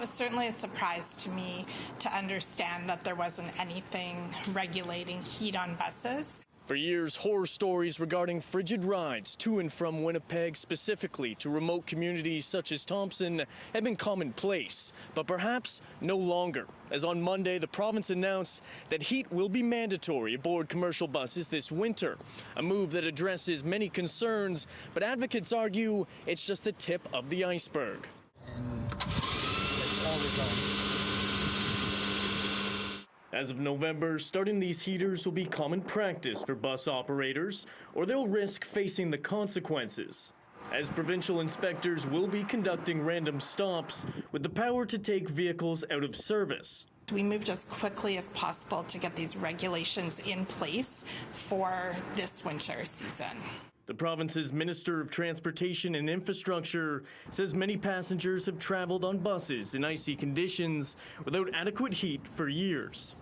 was certainly a surprise to me to understand that there wasn't anything regulating heat on buses. For years, horror stories regarding frigid rides to and from Winnipeg, specifically to remote communities such as Thompson, have been commonplace, but perhaps no longer. As on Monday, the province announced that heat will be mandatory aboard commercial buses this winter, a move that addresses many concerns, but advocates argue it's just the tip of the iceberg. And it's all the time. As of November, starting these heaters will be common practice for bus operators, or they'll risk facing the consequences, as provincial inspectors will be conducting random stops with the power to take vehicles out of service. We moved as quickly as possible to get these regulations in place for this winter season. The province's Minister of Transportation and Infrastructure says many passengers have traveled on buses in icy conditions without adequate heat for years.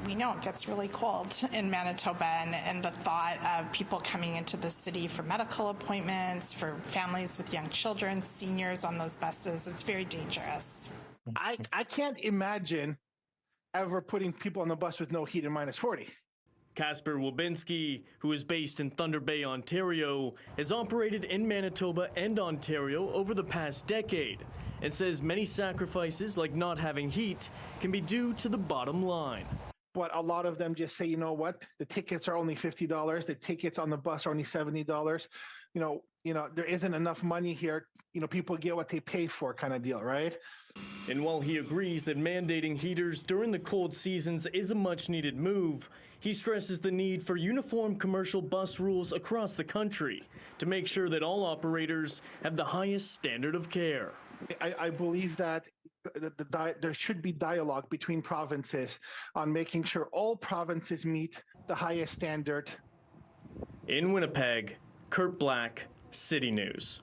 We know it gets really cold in Manitoba, and the thought of people coming into the city for medical appointments, for families with young children, seniors on those buses, it's very dangerous. I can't imagine ever putting people on the bus with no heat in -40. Casper Wabinski, who is based in Thunder Bay, Ontario, has operated in Manitoba and Ontario over the past decade and says many sacrifices, like not having heat, can be due to the bottom line. But a lot of them just say, you know what, the tickets are only $50, the tickets on the bus are only $70. You know, there isn't enough money here. You know, people get what they pay for, kind of deal, right? And while he agrees that mandating heaters during the cold seasons is a much-needed move, he stresses the need for uniform commercial bus rules across the country to make sure that all operators have the highest standard of care. I believe that there should be dialogue between provinces on making sure all provinces meet the highest standard. In Winnipeg, Kurt Black, City News.